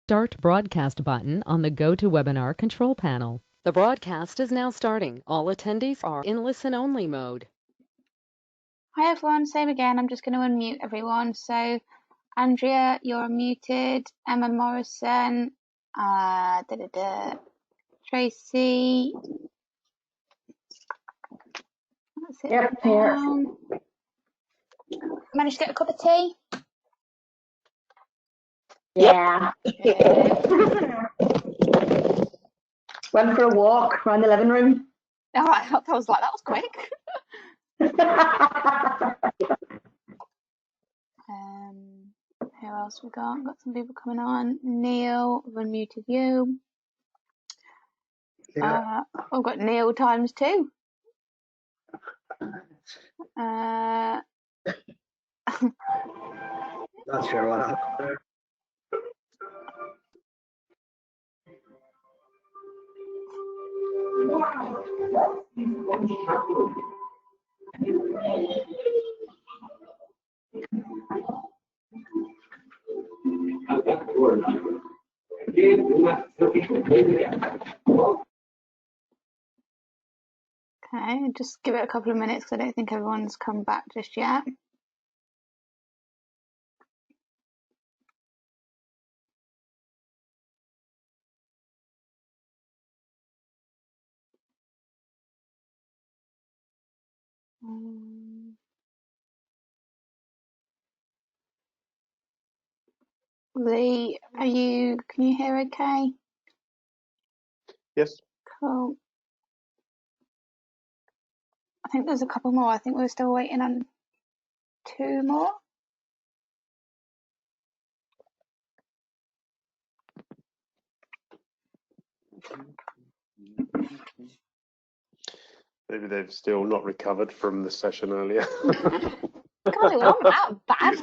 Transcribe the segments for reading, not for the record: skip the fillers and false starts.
Start Broadcast button on the GoToWebinar control panel. The broadcast is now starting. All attendees are in listen-only mode. Hi everyone, same again. I'm just going to unmute everyone. So, Andrea, you're muted. Emma Morrison, Tracy. That's it. Yep, here. Managed to get a cup of tea? Yeah. Yeah. Went for a walk around the living room. Oh, I was like, that was quick. Who else we got? Got some people coming on. Neil, I've unmuted you. Yeah. I've got Neil times 2. Not sure what happened there. Okay, just give it a couple of minutes because I don't think everyone's come back just yet. Lee, can you hear okay? Yes. Cool. I think there's a couple more. I think we're still waiting on 2 more. Maybe they've still not recovered from the session earlier. God, it wasn't that bad.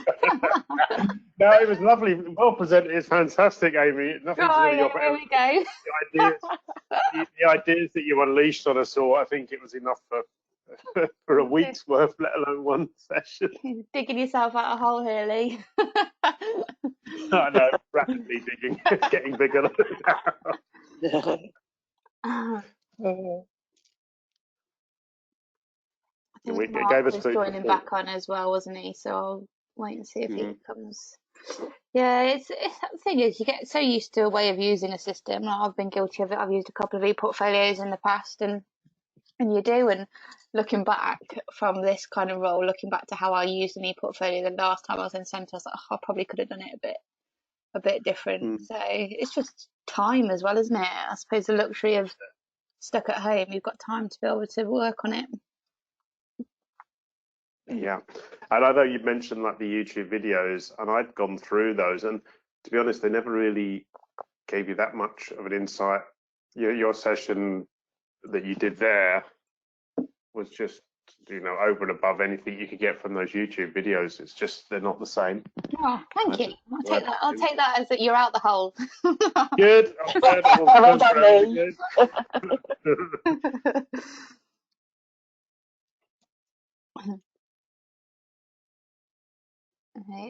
No, it was lovely. Well presented. It's fantastic, Amy. Nothing to do with Here we go. the ideas that you unleashed on us all. I think it was enough for a week's worth, let alone one session. Digging yourself out a hole here, Lee. I know, rapidly digging, getting bigger. I think It Mark gave us was food joining for back on as well, wasn't he? So I'll wait and see if he comes. Yeah, it's the thing is, you get so used to a way of using a system. Like, I've been guilty of it. I've used a couple of e-portfolios in the past, and you do. And looking back from this kind of role, looking back to how I used an e-portfolio the last time I was in centre, I was like, oh, I probably could have done it a bit different. So it's just time as well, isn't it? I suppose the luxury of stuck at home, you've got time to be able to work on it. Yeah, and I know you mentioned like the YouTube videos, and I'd gone through those, and to be honest, they never really gave you that much of an insight. Your session that you did there was just, over and above anything you could get from those YouTube videos. It's just they're not the same. Oh, thank you. I'll take that as that you're out the hole. Good. Well done, Good. Okay.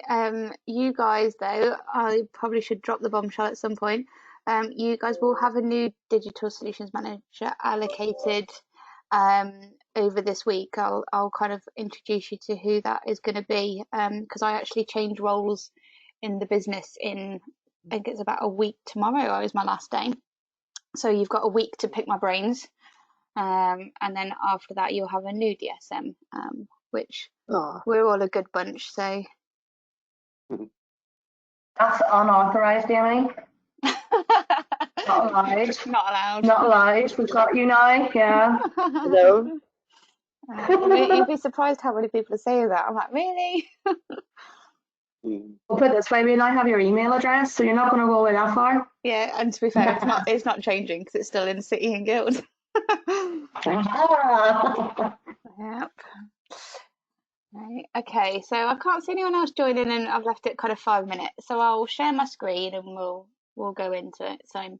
You guys, though, I probably should drop the bombshell at some point. You guys will have a new digital solutions manager allocated over this week. I'll kind of introduce you to who that is going to be, because I actually changed roles in the business I think it's about a week tomorrow. Is my last day. So you've got a week to pick my brains. And then after that, you'll have a new DSM, which we're all a good bunch. So. That's unauthorized, Amy. Not allowed. Not allowed. Not allowed. We've got you now. Yeah. No. You'd be surprised how many people are saying that. I'm like, really? We'll put it this way, we now have your email address, so you're not going to go away that far. Yeah, and to be fair, it's not changing because it's still in City and Guild. Yep. Right. Okay, so I can't see anyone else joining, and I've left it kind of 5 minutes. So I'll share my screen and we'll go into it. So,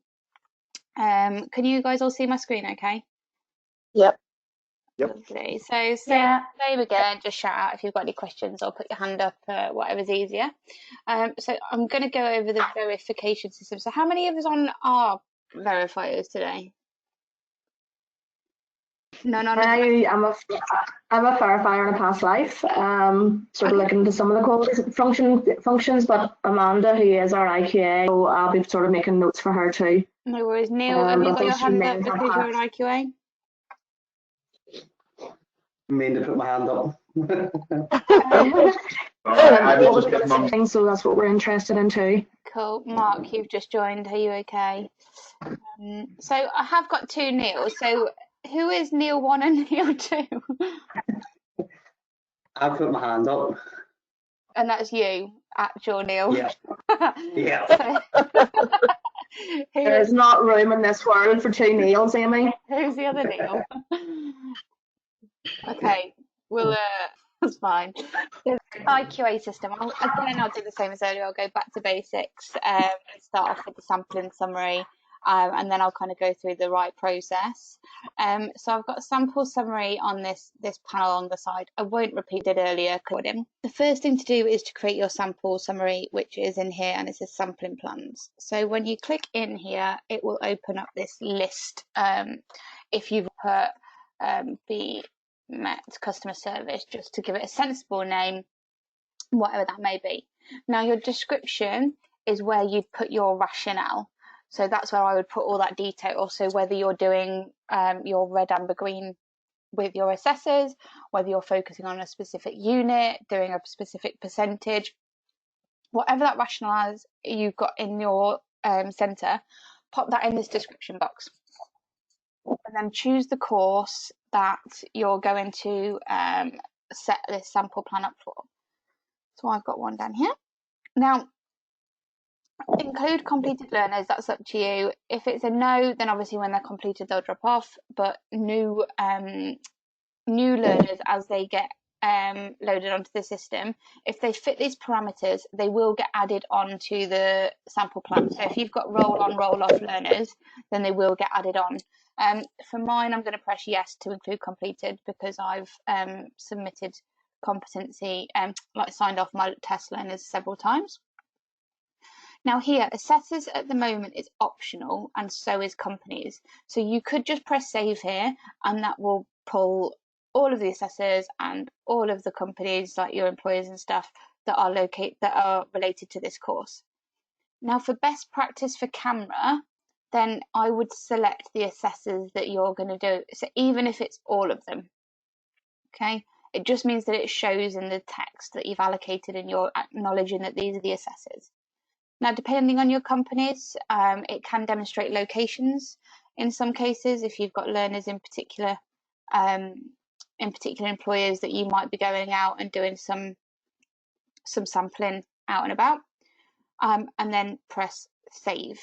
can you guys all see my screen? Okay. Yep. Yep. Lovely. So same again, just shout out if you've got any questions or put your hand up, whatever's easier. So I'm going to go over the verification system. So how many of us on are verifiers today? None on. I'm a verifier in a past life. Sort of looking into some of the qualities functions, but Amanda, who is our IQA, so I'll be sort of making notes for her too. No worries. Neil, have you got your hand up because you're an IQA? I mean to put my hand up. So that's what we're interested in too. Cool. Mark, you've just joined. Are you okay? So I have got two Neils. So who is Neil 1 and Neil 2? I've put my hand up. And that's you, actual Neil. Yeah. Yeah. There's not room in this world for two Neils, Amy. Who's the other Neil? Okay, well, that's fine. The IQA system, I'll do the same as earlier. I'll go back to basics and start off with the sampling summary, and then I'll kind of go through the right process. So I've got a sample summary on this panel on the side. I won't repeat it earlier. The first thing to do is to create your sample summary, which is in here, and it says sampling plans. So when you click in here, it will open up this list. If you've put BMet customer service, just to give it a sensible name, whatever that may be. Now your description is where you'd put your rationale. So that's where I would put all that detail. So whether you're doing your red, amber, green with your assessors, whether you're focusing on a specific unit, doing a specific percentage, whatever that rationale is you've got in your centre, pop that in this description box. And then choose the course that you're going to set this sample plan up for. So I've got one down here. Now, include completed learners, that's up to you. If it's a no, then obviously when they're completed, they'll drop off. But new learners, as they get loaded onto the system, if they fit these parameters, they will get added on to the sample plan. So if you've got roll on, roll off learners, then they will get added on. For mine, I'm going to press yes to include completed because I've submitted competency, signed off my test learners several times. Now here, assessors at the moment is optional and so is companies. So you could just press save here and that will pull all of the assessors and all of the companies, like your employers and stuff, that are related to this course. Now for best practice for camera, then I would select the assessors that you're going to do. So even if it's all of them, okay? It just means that it shows in the text that you've allocated and you're acknowledging that these are the assessors. Now, depending on your companies, it can demonstrate locations in some cases. If you've got learners in particular employers that you might be going out and doing some sampling out and about, and then press save.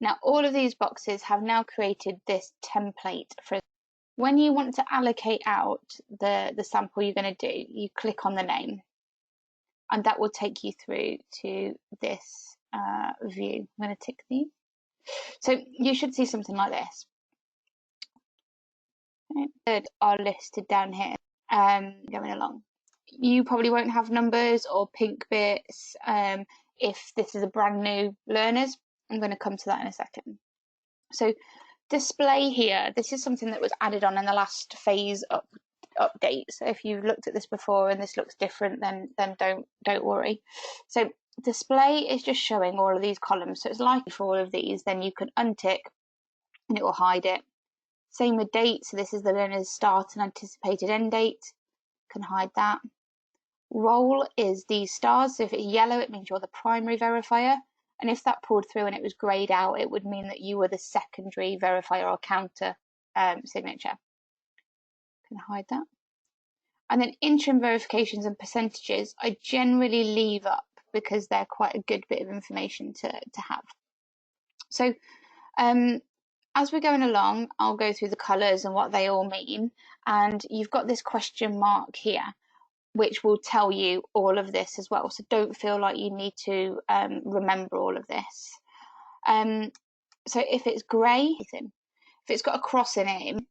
Now, all of these boxes have now created this template for when you want to allocate out the sample you're going to do. You click on the name, and that will take you through to this view. I'm going to tick these. So you should see something like this. Okay. Are listed down here, going along. You probably won't have numbers or pink bits if this is a brand new learners. I'm going to come to that in a second. So display here, this is something that was added on in the last phase update. So if you've looked at this before and this looks different, then don't worry. So display is just showing all of these columns. So it's like for all of these, then you can untick and it will hide it. Same with date. So this is the learner's start and anticipated end date. Can hide that. Role is these stars. So if it's yellow, it means you're the primary verifier. And if that pulled through and it was greyed out, it would mean that you were the secondary verifier or counter signature. Can hide that. And then interim verifications and percentages, I generally leave up because they're quite a good bit of information to have. So as we're going along, I'll go through the colours and what they all mean. And you've got this question mark here, which will tell you all of this as well. So don't feel like you need to remember all of this. So if it's grey, if it's got a cross in it,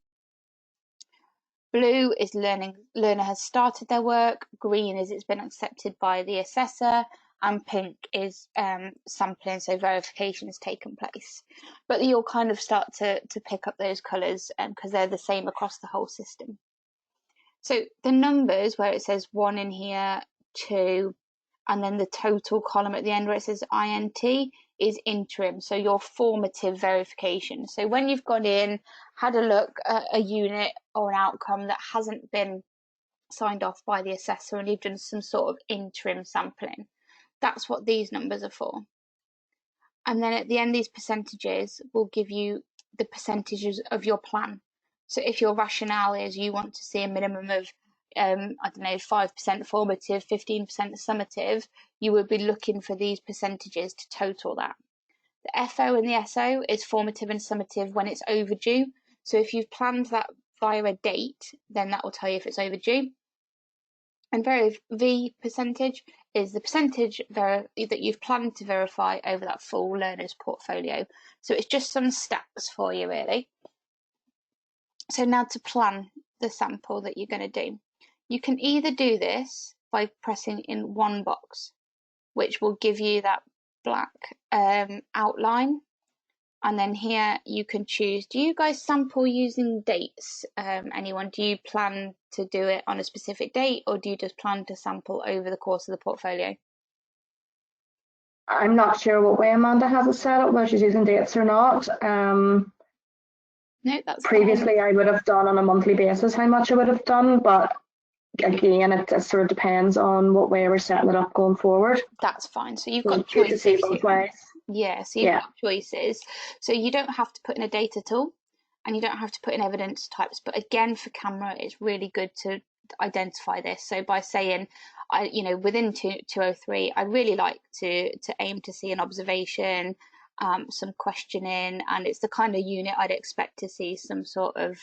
Blue is learner has started their work, green is it's been accepted by the assessor, and pink is sampling, so verification has taken place. But you'll kind of start to pick up those colours because they're the same across the whole system. So the numbers where it says 1 in here, 2, and then the total column at the end where it says INT is interim, so your formative verification. So when you've gone in, had a look at a unit or an outcome that hasn't been signed off by the assessor and you've done some sort of interim sampling, that's what these numbers are for. And then at the end, these percentages will give you the percentages of your plan. So if your rationale is you want to see a minimum of I don't know, 5% formative, 15% summative, you would be looking for these percentages to total that. The FO and the SO is formative and summative when it's overdue. So if you've planned that via a date, then that will tell you if it's overdue. And V percentage is the percentage that you've planned to verify over that full learner's portfolio. So it's just some stats for you, really. So now to plan the sample that you're going to do. You can either do this by pressing in one box, which will give you that black outline. And then here you can choose, do you guys sample using dates? Anyone, do you plan to do it on a specific date, or do you just plan to sample over the course of the portfolio? I'm not sure what way Amanda has it set up, whether she's using dates or not. No, that's previously fine. I would have done on a monthly basis how much I would have done, but again, it sort of depends on what way we're setting it up going forward. That's fine. So you've So got choices. to see both ways. Yeah, so you've got choices. So you don't have to put in a date at all, and you don't have to put in evidence types. But again, for camera, it's really good to identify this. So by saying, within 203, I really like to aim to see an observation, some questioning, and it's the kind of unit I'd expect to see some sort of,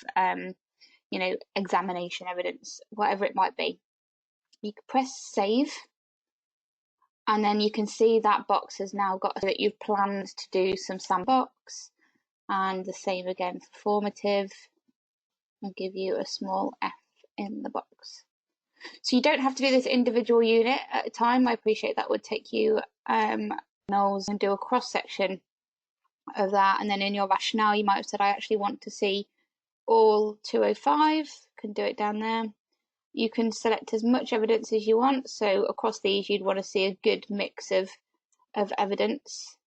examination evidence, whatever it might be. You can press save. And then you can see that box has now got that you've planned to do some sandbox, and the same again for formative. I'll give you a small F in the box. So you don't have to do this individual unit at a time. I appreciate that would take you nulls and do a cross section of that. And then in your rationale, you might have said, I actually want to see all 205. Can do it down there. You can select as much evidence as you want. So across these, you'd want to see a good mix of evidence.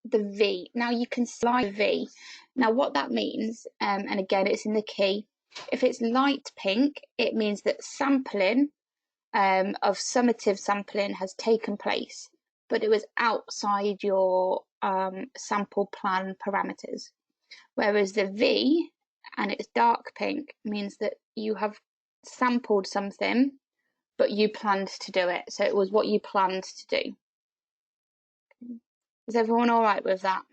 The V. Now you can slide V. Now what that means, and again, it's in the key. If it's light pink, it means that sampling of summative sampling has taken place, but it was outside your sample plan parameters. Whereas the V, and it's dark pink, means that you have sampled something, but you planned to do it. So it was what you planned to do. Is everyone all right with that?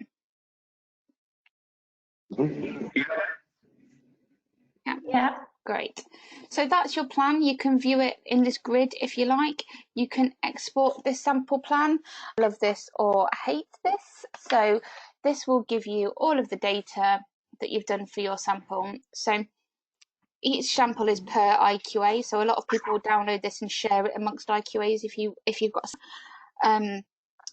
Yeah. Great. So that's your plan. You can view it in this grid if you like. You can export this sample plan. Love this or hate this. So this will give you all of the data that you've done for your sample. So each sample is per IQA. So a lot of people will download this and share it amongst IQAs if you've got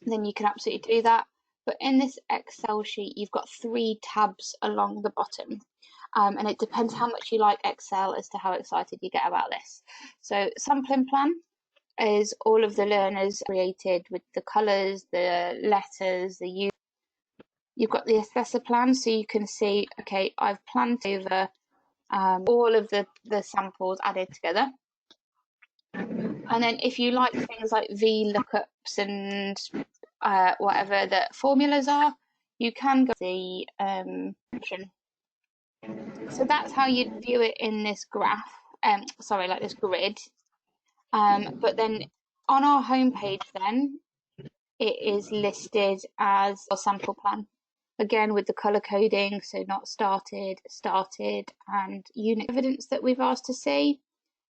then you can absolutely do that. But in this Excel sheet, you've got 3 tabs along the bottom. And it depends how much you like Excel as to how excited you get about this. So sampling plan is all of the learners created with the colours, the letters, the use. You've got the assessor plan, so you can see, okay, I've planned over all of the samples added together. And then if you like things like VLOOKUPs and whatever the formulas are, you can go to the option. So that's how you'd view it in this graph, like this grid. But then on our homepage then, it is listed as a sample plan. Again, with the colour coding, so not started, and unit evidence that we've asked to see.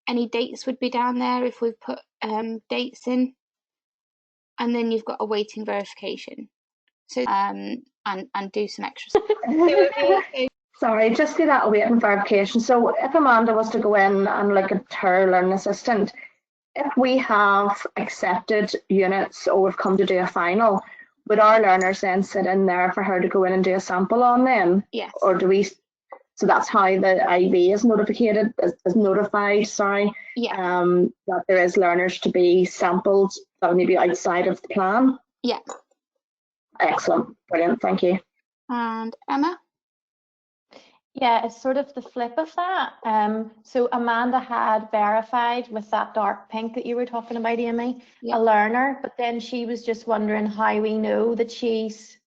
Any dates would be down there if we've put dates in. And then you've got awaiting verification. So and do some extra stuff. Sorry, just do that awaiting verification. So if Amanda was to go in and look at her learning assistant, if we have accepted units or we've come to do a final, would our learners then sit in there for her to go in and do a sample on them? Yes. Or do we, so that's how the IB is notified, sorry, Yeah. that there is learners to be sampled that may be outside of the plan? Yeah. Excellent, brilliant, thank you. And Emma? Yeah, it's sort of the flip of that. So Amanda had verified with that dark pink that you were talking about, Amy, Yeah. a learner, but then she was just wondering how we know that she's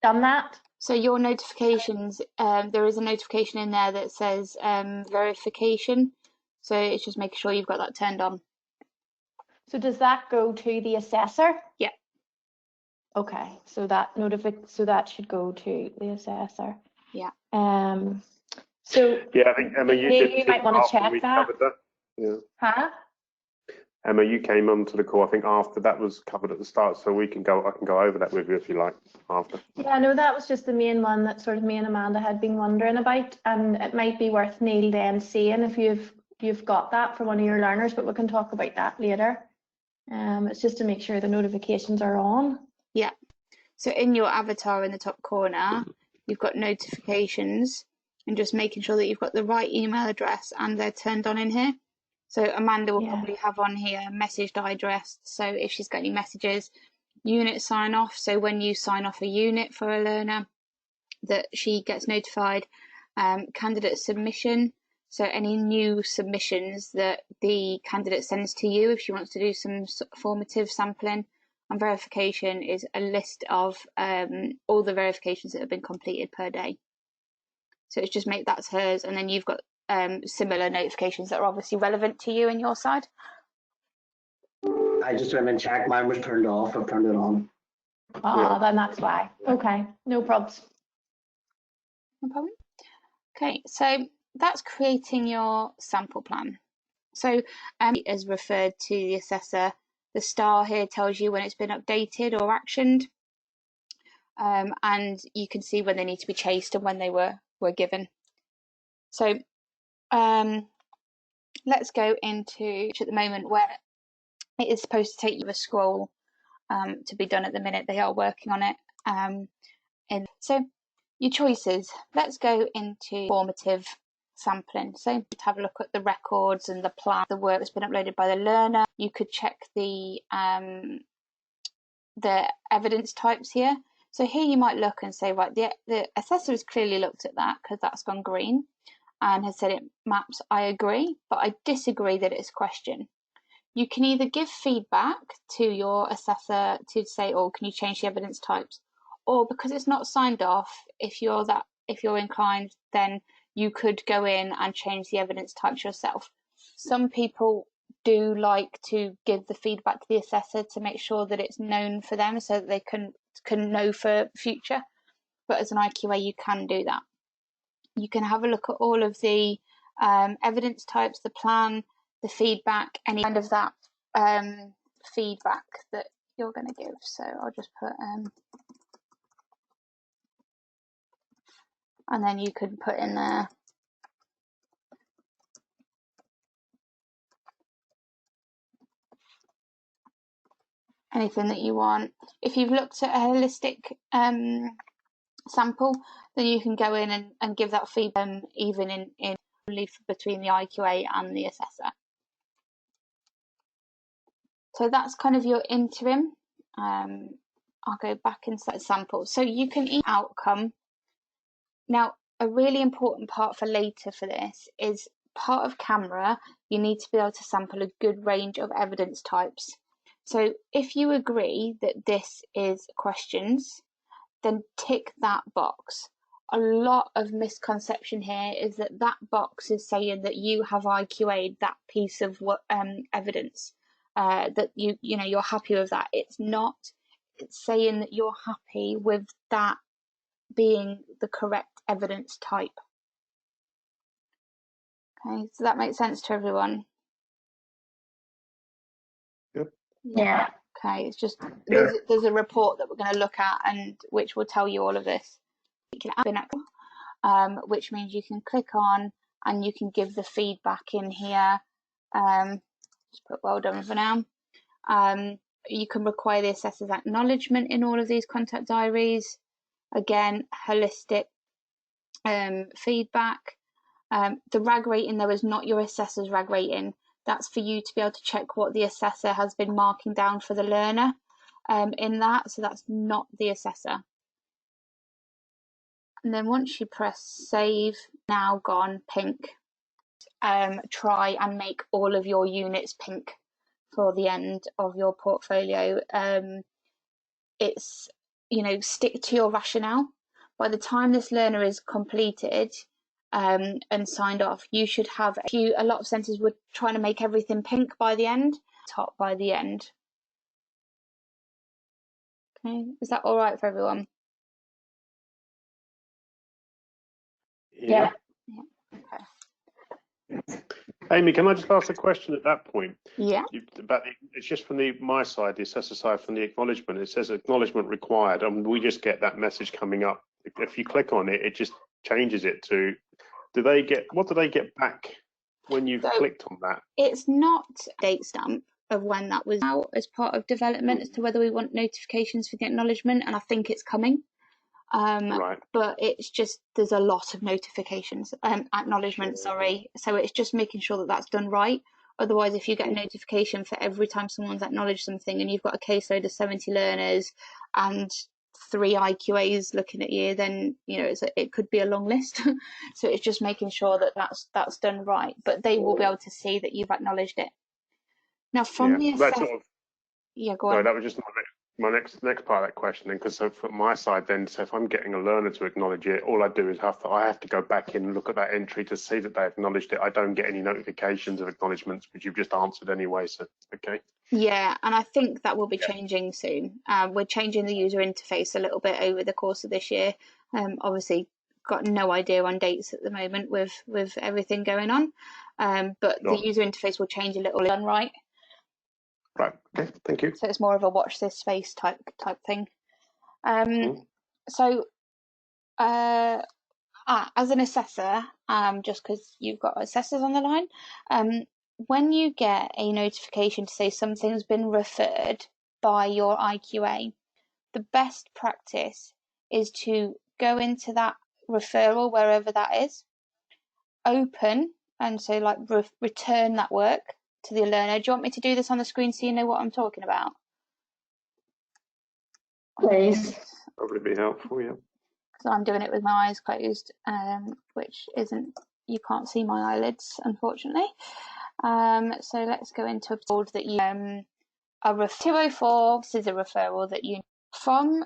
done that. So your notifications, there is a notification in there that says verification. So it's just making sure you've got that turned on. So does that go to the assessor? Yeah. Okay, so that should go to the assessor. Yeah. So Yeah, I think Emma, you might want to check that. Yeah. Huh? Emma, you came onto the call, I think, after that was covered at the start, so I can go over that with you if you like after. Yeah, no, that was just the main one that sort of me and Amanda had been wondering about, and it might be worth Neil then seeing if you've got that for one of your learners, but we can talk about that later. It's just to make sure the notifications are on. Yeah. So in your avatar in the top corner, you've got notifications, and just making sure that you've got the right email address and they're turned on in here. So Amanda will probably have on here message digest. So if she's got any messages, unit sign off. So when you sign off a unit for a learner, that she gets notified. Candidate submission. So any new submissions that the candidate sends to you if she wants to do some formative sampling. And verification is a list of all the verifications that have been completed per day. So it's just that's hers, and then you've got similar notifications that are obviously relevant to you and your side. I just went and checked. Mine was turned off. I've turned it on. Then that's why. Okay, no problems. No problem. Okay, so that's creating your sample plan. So as referred to the assessor, the star here tells you when it's been updated or actioned, and you can see when they need to be chased and when they were given. So let's go into at the moment where it is supposed to take you a scroll to be done at the minute. They are working on it. And so your choices. Let's go into formative sampling. So to have a look at the records and the plan, the work that's been uploaded by the learner. You could check the evidence types here. So here you might look and say, right, the assessor has clearly looked at that because that's gone green and has said it maps, I agree, but I disagree that it's a question. You can either give feedback to your assessor to say, oh, can you change the evidence types? Or because it's not signed off, if you're inclined, then you could go in and change the evidence types yourself. Some people do like to give the feedback to the assessor to make sure that it's known for them so that they can know for future. But as an IQA, you can do that. You can have a look at all of the evidence types, the plan, the feedback, any kind of that feedback that you're going to give. So I'll just put and then you could put in there anything that you want. If you've looked at a holistic sample, then you can go in and give that feedback even in between the IQA and the assessor. So that's kind of your interim. I'll go back inside sample. So you can eat outcome. Now, a really important part for later for this is part of camera, you need to be able to sample a good range of evidence types. So if you agree that this is questions, then tick that box. A lot of misconception here is that box is saying that you have IQA'd that piece of evidence, that you're happy with that. It's not. It's saying that you're happy with that being the correct evidence type. Okay, so that makes sense to everyone. Yep. Yeah. Okay, it's just there's a report that we're going to look at and which will tell you all of this. which means you can click on and you can give the feedback in here. Just put well done for now. You can require the assessor's acknowledgement in all of these contact diaries. Again, holistic feedback. The RAG rating, though, is not your assessor's RAG rating. That's for you to be able to check what the assessor has been marking down for the learner in that. So that's not the assessor. And then once you press save, now gone pink. Try and make all of your units pink for the end of your portfolio. It's, stick to your rationale. By the time this learner is completed and signed off, you should have a lot of centres were trying to make everything pink by the end, top by the end. Okay, is that all right for everyone? Yeah. Okay. Amy, can I just ask a question at that point? Yeah. It's just from my side, the assessor side, from the acknowledgement. It says acknowledgement required, and we just get that message coming up. If you click on it, it just changes it to. What do they get back when you've clicked on that? It's not a date stamp of when that was out as part of development as to whether we want notifications for the acknowledgement, and I think it's coming. Right. But it's just there's a lot of notifications, acknowledgements, sorry. So it's just making sure that that's done right. Otherwise, if you get a notification for every time someone's acknowledged something and you've got a caseload of 70 learners and 3 IQAs looking at you, then it could be a long list. So it's just making sure that that's done right. But they will be able to see that you've acknowledged it. Now, from the assessment, go on. Sorry, that was just my next part of that question. Because so from my side, then, so if I'm getting a learner to acknowledge it, all I do is I have to go back in and look at that entry to see that they acknowledged it. I don't get any notifications of acknowledgements, which you've just answered anyway. So okay. Yeah, and I think that will be changing soon. We're changing the user interface a little bit over the course of this year. Obviously, got no idea on dates at the moment with everything going on, but the user interface will change a little. Done right. Right. Okay. Thank you. So it's more of a watch this space type thing. So, as an assessor, just because you've got assessors on the line, when you get a notification to say something's been referred by your IQA, the best practice is to go into that referral, wherever that is, open, and so like return that work to the learner. Do you want me to do this on the screen so you know what I'm talking about? Please. Probably be helpful, yeah. So I'm doing it with my eyes closed, which isn't, you can't see my eyelids, unfortunately. So let's go into a board that you, 204, this is a referral that you, from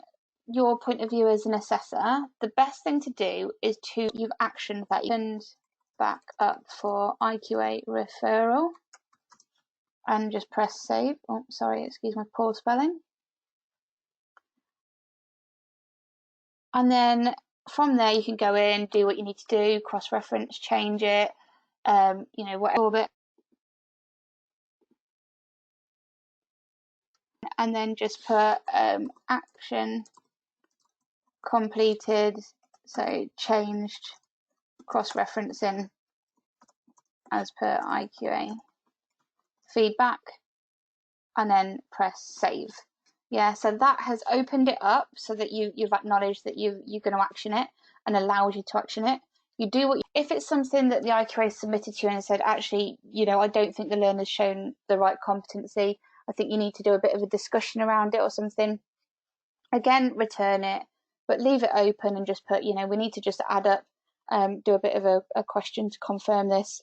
your point of view as an assessor, the best thing to do is you've actioned that and back up for IQA referral and just press save. Oh, sorry, excuse my poor spelling. And then from there, you can go in, do what you need to do, cross-reference, change it, whatever. And then just put action completed, so changed, cross-referencing as per IQA feedback, and then press save. Yeah, so that has opened it up so that you've acknowledged that you're going to action it and allows you to action it. You do if it's something that the IQA submitted to you and said, actually, I don't think the learner's shown the right competency. I think you need to do a bit of a discussion around it or something. Again, return it, but leave it open and just put, we need to just add up, do a bit of a question to confirm this.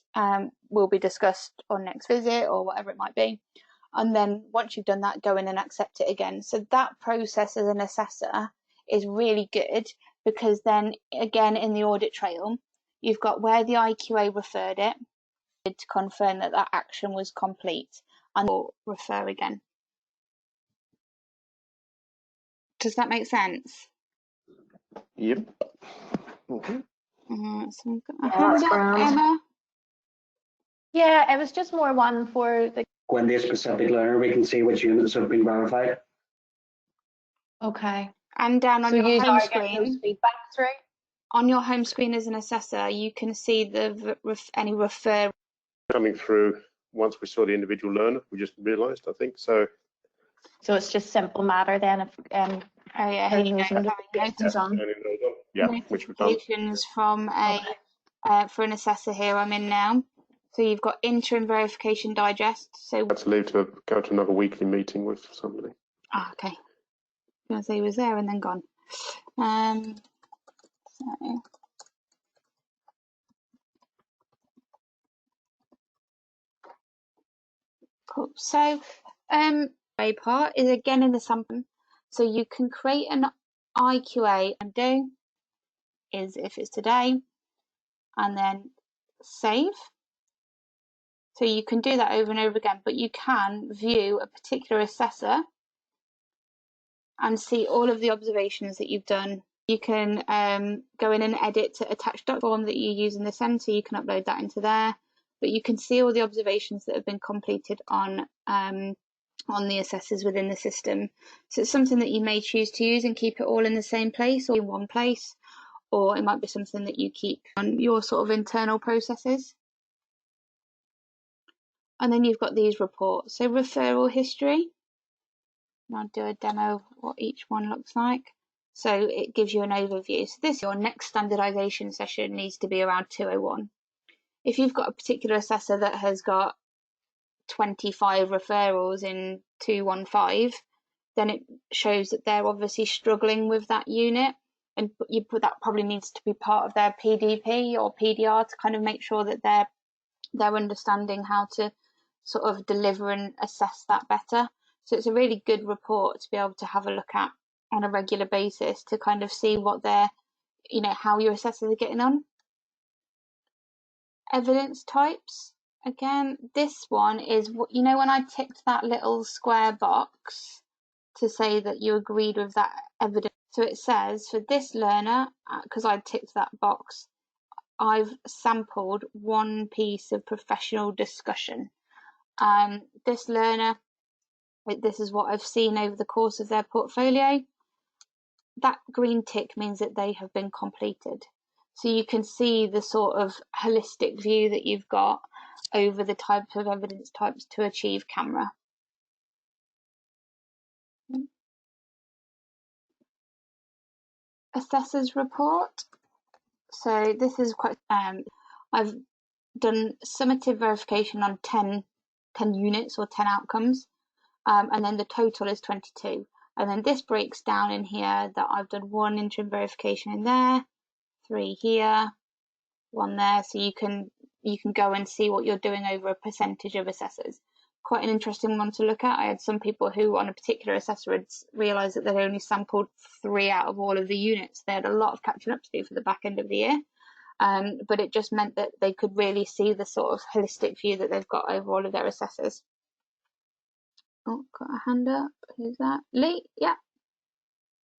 Will be discussed on next visit or whatever it might be. And then once you've done that, go in and accept it again. So that process as an assessor is really good, because then again, in the audit trail, you've got where the IQA referred it to confirm that that action was complete, and we'll refer again. Does that make sense? Yep. So we've got a hand up, Emma. Yeah, it was just more one for the. When the specific learner, we can see which units have been verified. Okay. And down on your home screen. Those feedback through. on your home screen as an assessor, you can see any refer coming through once we saw the individual learner. We just realised, I think. So it's just simple matter then if notifications which we've done. from for an assessor here I'm in now. So you've got interim verification digest. So I had to leave to go to another weekly meeting with somebody. Okay. Because he was there and then gone. So cool. So a part is again in the sample. So you can create an IQA and do is if it's today and then save. So you can do that over and over again, but you can view a particular assessor and see all of the observations that you've done. You can go in and edit to attach doc form that you use in the centre. You can upload that into there, but you can see all the observations that have been completed on the assessors within the system. So it's something that you may choose to use and keep it all in the same place or in one place, or it might be something that you keep on your sort of internal processes. And then you've got these reports. So referral history. And I'll do a demo of what each one looks like. So it gives you an overview. So your next standardization session needs to be around 201. If you've got a particular assessor that has got 25 referrals in 215, then it shows that they're obviously struggling with that unit, and that probably needs to be part of their PDP or PDR to kind of make sure that they're understanding how to sort of deliver and assess that better. So it's a really good report to be able to have a look at on a regular basis to kind of see what how your assessors are getting on. Evidence types. Again, this one is what, when I ticked that little square box to say that you agreed with that evidence. So it says for this learner, because I ticked that box, I've sampled one piece of professional discussion. This learner, this is what I've seen over the course of their portfolio. That green tick means that they have been completed. So you can see the sort of holistic view that you've got over the types of evidence types to achieve camera. Assessors report. So this is quite, I've done summative verification on 10 units or 10 outcomes, and then the total is 22. And then this breaks down in here that I've done 1 interim verification in there, 3 here, 1 there. So you can go and see what you're doing over a percentage of assessors. Quite an interesting one to look at. I had some people who on a particular assessor had realised that they'd only sampled 3 out of all of the units. They had a lot of catching up to do for the back end of the year. But it just meant that they could really see the sort of holistic view that they've got over all of their assessors. Oh, got a hand up. Who's that? Lee? Yeah.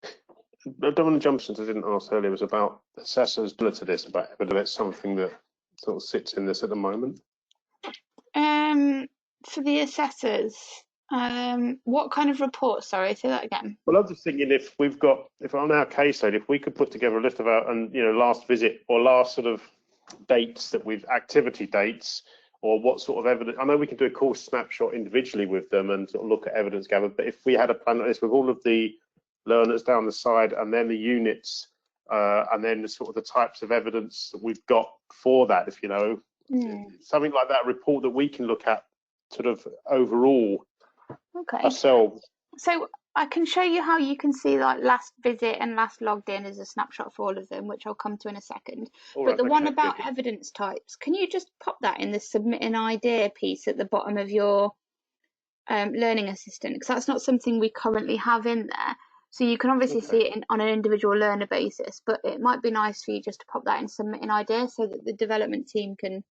I don't want to jump since I didn't ask earlier. It was about assessors to this, about whether it's something that sort of sits in this at the moment. For the assessors, what kind of report? Sorry, say that again. Well, I was just thinking if on our caseload, if we could put together a list of our, last visit or last sort of dates that activity dates, or what sort of evidence. I know we can do a course snapshot individually with them and sort of look at evidence gathered, but if we had a plan like this with all of the learners down the side and then the units and then sort of the types of evidence that we've got for that, if something like that, a report that we can look at sort of overall ourselves. So I can show you how you can see like last visit and last logged in as a snapshot for all of them, which I'll come to in a second. But the one about evidence types, can you just pop that in the submit an idea piece at the bottom of your learning assistant? Because that's not something we currently have in there. So you can obviously see it on an individual learner basis, but it might be nice for you just to pop that in submit an idea so that the development team can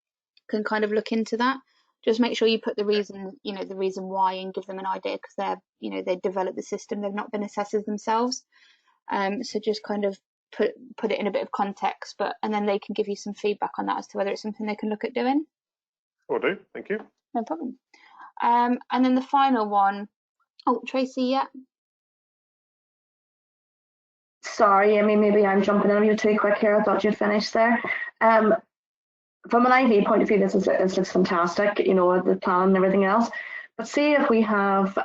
kind of look into that. Just make sure you put the reason, the reason why, and give them an idea, because they're, they developed the system. They've not been assessors themselves. So just kind of put it in a bit of context, and then they can give you some feedback on that as to whether it's something they can look at doing. Will do. Thank you. No problem. And then the final one. Oh, Tracy, yeah. sorry, Amy, maybe I'm jumping in a bit too quick here. I thought you'd finished there. From an IV point of view, this looks fantastic, you know, the plan and everything else. But see if we have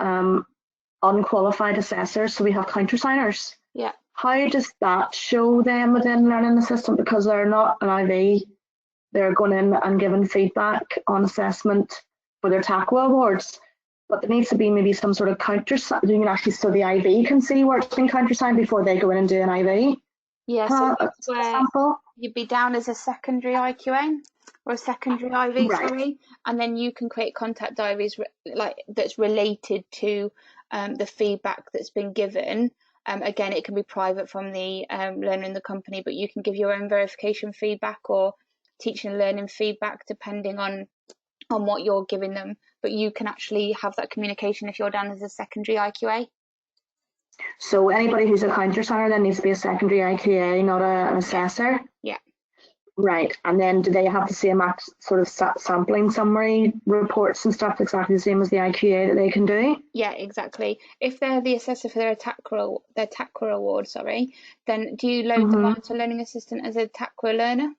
unqualified assessors, so we have countersigners. Yeah. How does that show them within learning assistant? Because they're not an IV, they're going in and giving feedback on assessment for their TACWA awards. But there needs to be maybe some sort of countersign, you can actually, so the IV can see where it's been countersigned before they go in and do an IV. Yeah, so that's where you'd be down as a secondary IQA or a secondary IV, Right. sorry, and then you can create contact diaries like that's related to the feedback that's been given. Again, it can be private from the learner in the company, but you can give your own verification feedback or teaching and learning feedback depending on what you're giving them. But you can actually have that communication if you're down as a secondary IQA. So anybody who's a countersigner then needs to be a secondary IQA, not an assessor? Yeah. Right, and then do they have the same sort of sampling summary reports and stuff exactly the same as the IQA that they can do? Yeah, exactly. If they're the assessor for their TACWA award, sorry, then do you load them onto Learning Assistant as a TACWA learner?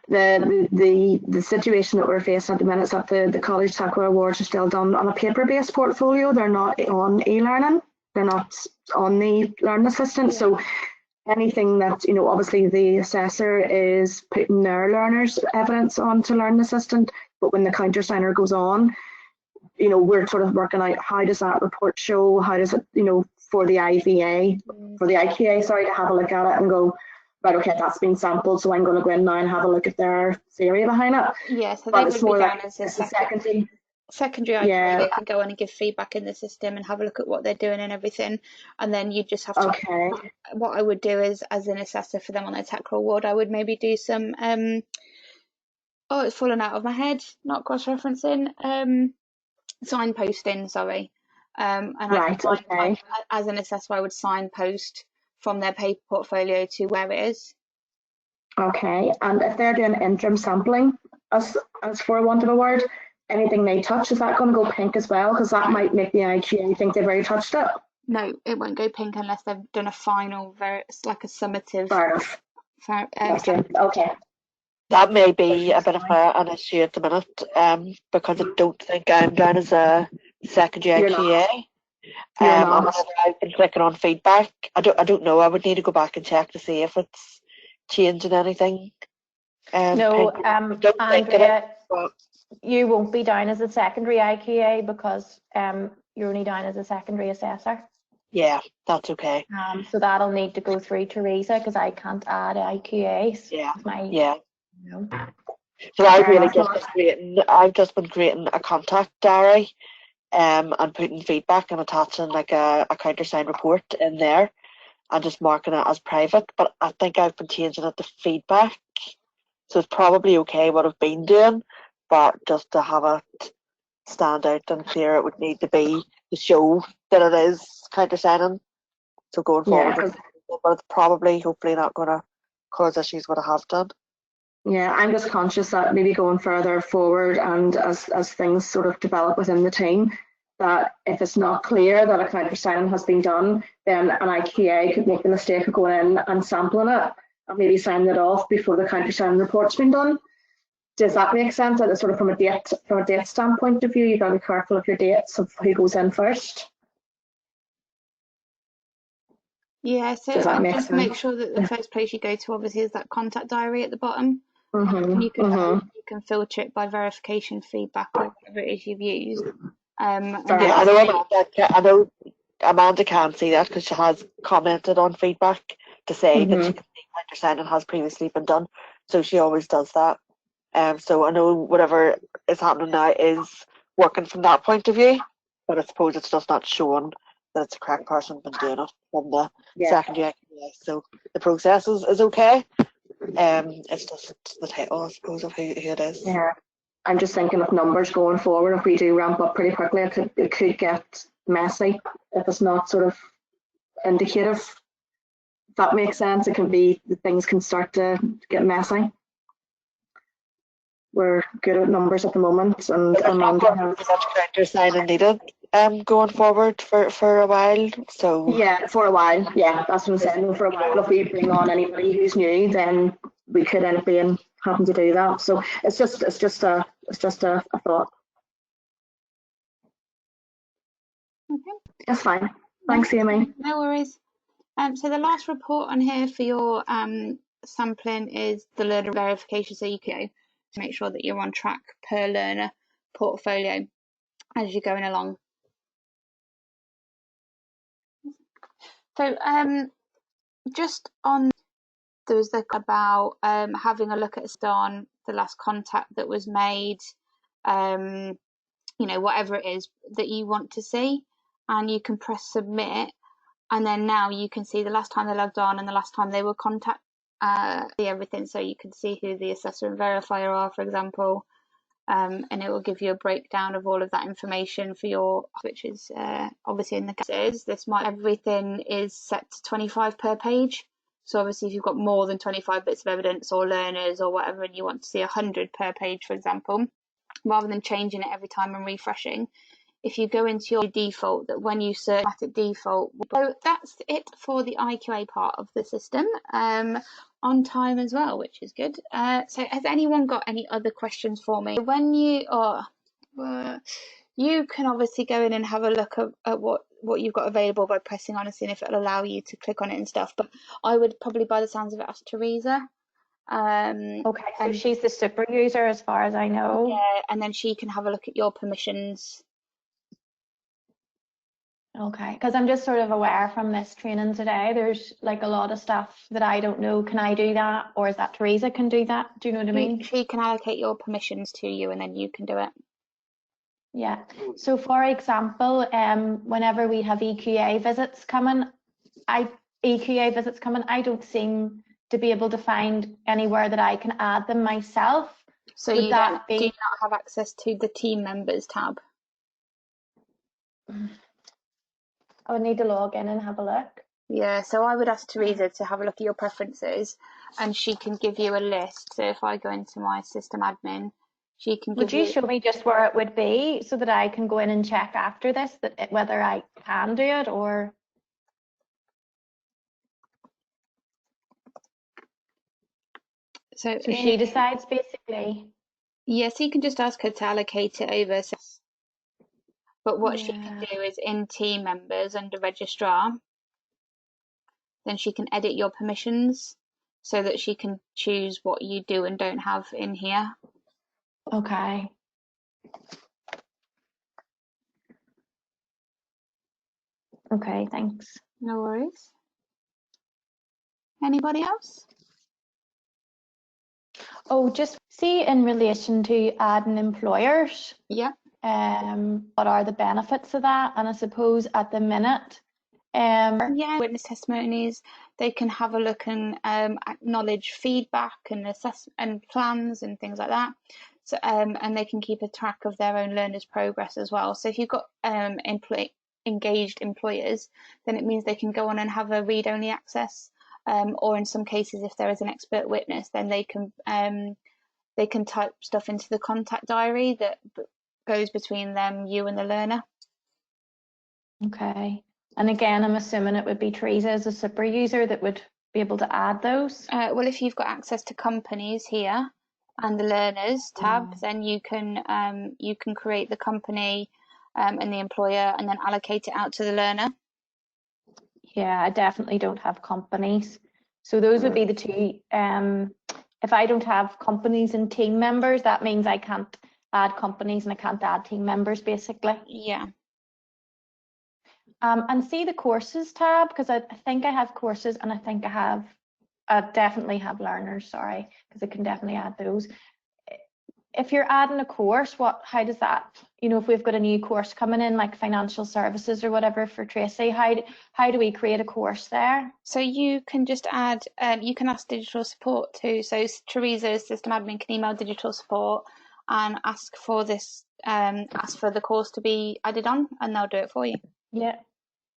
The situation that we're facing at the minute is that the college TACWA awards are still done on a paper-based portfolio. They're not on e-learning. They're not on the Learning Assistant. Yeah. So anything that, you know, obviously the assessor is putting their learners' evidence onto Learning Assistant, but when the countersigner goes on, you know, we're sort of working out how does that report show, how does it, you know, for the IQA, sorry, to have a look at it and go, right, okay, that's been sampled, so I'm going to go in now and have a look at their theory behind it. Yeah, so they would be down as a secondary IQA. Yeah. They can go on and give feedback in the system and have a look at what they're doing and everything. And then you just have to, okay. What I would do is, as an assessor for them on their TACWA award, I would maybe do some, it's fallen out of my head, not cross-referencing, signposting, sorry. And right, okay. As an assessor, I would signpost from their paper portfolio to where it is. Okay, and if they're doing interim sampling, as for want of a word, anything they touch, is that going to go pink as well? Because that might make the IQA think they've already touched it. No, it won't go pink unless they've done a final, like a summative. Okay. That may be a bit of an issue at the minute, because I don't think I'm down as a secondary IQA. And whenever I've been clicking on feedback, I don't know. I would need to go back and check to see if it's changing anything. No, Andrea, you won't be down as a secondary IQA because you're only down as a secondary assessor. Yeah, that's okay. So that'll need to go through Teresa because I can't add IQAs. Yeah. You know. So I've just been creating a contact diary, and putting feedback and attaching like a countersigned report in there, and just marking it as private. But I think I've been changing it to feedback, so it's probably okay what I've been doing, but just to have it stand out and clear, it would need to be to show that it is countersigning. So going forward, but it's probably hopefully not going to cause issues what I have done. Yeah, I'm just conscious that maybe going further forward and as things sort of develop within the team, that if it's not clear that a countersigning has been done, then an IQA could make the mistake of going in and sampling it and maybe signing it off before the countersigning report's been done. Does that make sense? That sort of from a date standpoint of view, you've got to be careful of your dates of who goes in first. Yeah, so I just make sure that the first place you go to obviously is that contact diary at the bottom. And you can filter it by verification feedback or whatever it is you've used. I know Amanda can see that because she has commented on feedback to say that she can see countersigning has previously been done. So she always does that. So I know whatever is happening now is working from that point of view, but I suppose it's just not showing that it's the correct person been doing it from the secondary IQA. So the process is okay. It's just the title, I suppose, of who it is. Yeah, I'm just thinking of numbers going forward. If we do ramp up pretty quickly, it could get messy if it's not sort of indicative. If that makes sense, it can be things can start to get messy. We're good at numbers at the moment, and Amanda has much countersigning needed. going forward for a while. So Yeah, for a while. Yeah, that's what I'm saying. For a while, if we bring on anybody who's new, then we could end up being having to do that. So it's just a thought. Okay. That's fine. Thanks, Amy. No worries. So the last report on here for your sampling is the learner verification, so you can to make sure that you're on track per learner portfolio as you're going along. So just on, there was about having a look at on the last contact that was made, you know, whatever it is that you want to see, and you can press submit, and then now you can see the last time they logged on and the last time they were contacted, see everything, so you can see who the assessor and verifier are, for example, and it will give you a breakdown of all of that information for your, which is obviously in the cases, this might, everything is set to 25 per page. So obviously if you've got more than 25 bits of evidence or learners or whatever, and you want to see 100 per page, for example, rather than changing it every time and refreshing, if you go into your default, that when you search automatic default. So that's it for the IQA part of the system, on time as well, which is good. So has anyone got any other questions for me? When you, you can obviously go in and have a look at what you've got available by pressing on and seeing if it'll allow you to click on it and stuff, but I would probably, by the sounds of it, ask Teresa. Okay, so she's the super user as far as I know. Yeah, and then she can have a look at your permissions. Okay, because I'm just sort of aware from this training today, there's like a lot of stuff that I don't know. Can I do that, or is that Teresa can do that? Do you know what I mean? She can allocate your permissions to you, and then you can do it. Yeah. So for example, whenever we have EQA visits coming, I don't seem to be able to find anywhere that I can add them myself. So do you not have access to the team members tab? I would need to log in and have a look. Yeah, so I would ask Teresa to have a look at your preferences, and she can give you a list. So if I go into my system admin, she can give Would you show me just where it would be so that I can go in and check after this whether I can do it, or? So she decides basically. Yes, you can just ask her to allocate it over. But what she can do is in team members under registrar, then she can edit your permissions so that she can choose what you do and don't have in here. Okay. Okay, thanks. No worries. Anybody else? Oh, just see in relation to adding employers. Yeah. What are the benefits of that? And I suppose at the minute, yeah, witness testimonies, they can have a look and acknowledge feedback and assess and plans and things like that. So and they can keep a track of their own learners' progress as well. So if you've got engaged employers, then it means they can go on and have a read-only access. Or in some cases, if there is an expert witness, then they can type stuff into the contact diary that goes between them, you and the learner. Okay. And again, I'm assuming it would be Teresa as a super user that would be able to add those. Well, if you've got access to companies here and the learners tab, then you can create the company and the employer and then allocate it out to the learner. Yeah, I definitely don't have companies. So those would be the two. If I don't have companies and team members, that means I can't add companies and I can't add team members, basically. Yeah. And see the courses tab, because I think I have courses and I think I definitely have learners, sorry, because I can definitely add those. If you're adding a course, how does that, if we've got a new course coming in, like financial services or whatever for Tracy, how do we create a course there? So you can just add, you can ask digital support too. So Teresa, system admin, can email digital support and ask for this, ask for the course to be added on, and they'll do it for you. Yeah.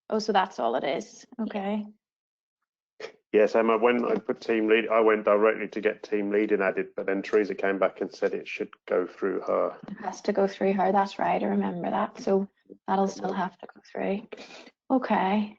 Oh, so that's all it is. Okay. Yes, Emma, when I put team lead, I went directly to get team leading added, but then Teresa came back and said it should go through her. It has to go through her. That's right. I remember that. So that'll still have to go through. Okay.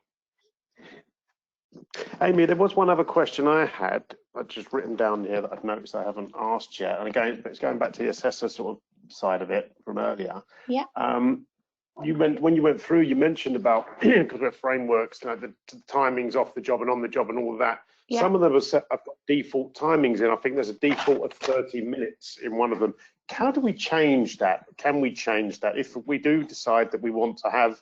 Amy, there was one other question I had. I've just written down here that I've noticed I haven't asked yet. And again, it's going back to the assessor sort of side of it from earlier. Yeah. When you went through, you mentioned about, because we're frameworks, the timings off the job and on the job and all of that. Yeah. Some of them are set up default timings in. I think there's a default of 30 minutes in one of them. How do we change that? Can we change that if we do decide that we want to have,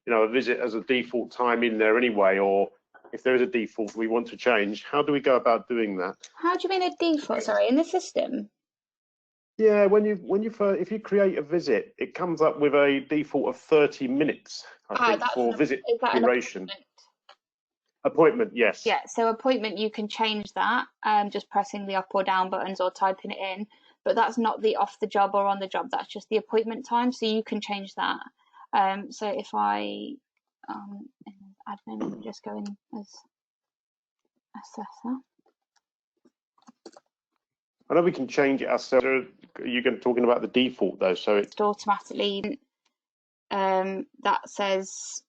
a visit as a default time in there anyway, or if there is a default we want to change? How do we go about doing that? How do you mean a default? Sorry, in the system? Yeah, if you create a visit, it comes up with a default of 30 minutes. I think for visit duration. Appointment, yes. Yeah, so appointment, you can change that, just pressing the up or down buttons or typing it in, but that's not the off the job or on the job, that's just the appointment time, so you can change that. So if I, in admin, just go in as assessor. I know we can change it ourselves. You're talking about the default though, so it's automatically, that says,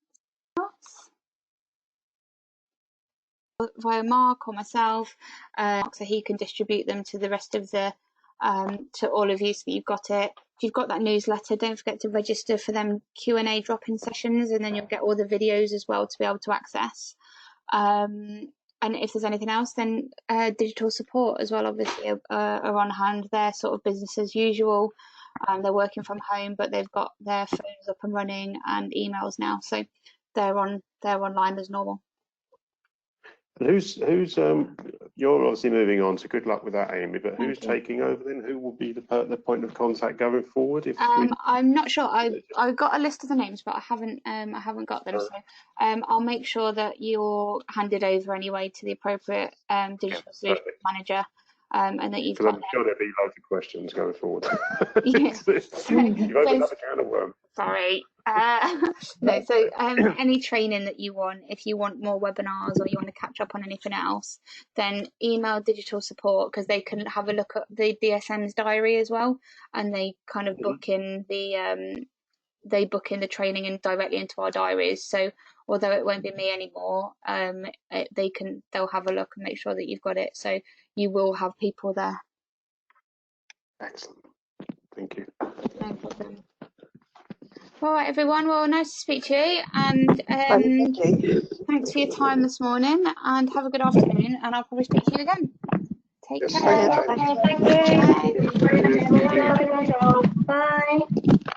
via Mark or myself, so he can distribute them to the rest of the to all of you, so that you've got it. If you've got that newsletter, don't forget to register for them Q&A drop-in sessions, and then you'll get all the videos as well to be able to access. And if there's anything else, then digital support as well, obviously, are on hand. They're sort of business as usual. They're working from home, but they've got their phones up and running and emails now, so they're online as normal. And who's you're obviously moving on, so good luck with that, Amy. But who's taking over then? Who will be the point of contact going forward? I'm not sure. I got a list of the names, but I haven't got them. So I'll make sure that you're handed over anyway to the appropriate digital solutions manager, and that you've got. I'm sure there'll be loads of questions going forward. Yeah. You've opened up a can of worms. Sorry. No, so any training that you want, if you want more webinars or you want to catch up on anything else, then email digital support, because they can have a look at the DSM's diary as well, and they kind of book in the training in directly into our diaries. So although it won't be me anymore, they'll have a look and make sure that you've got it. So you will have people there. Excellent. Thank you. No problem. All right, everyone. Well, nice to speak to you, and thanks for your time this morning, and have a good afternoon, and I'll probably speak to you again. Take care. Thank you. Bye. Bye.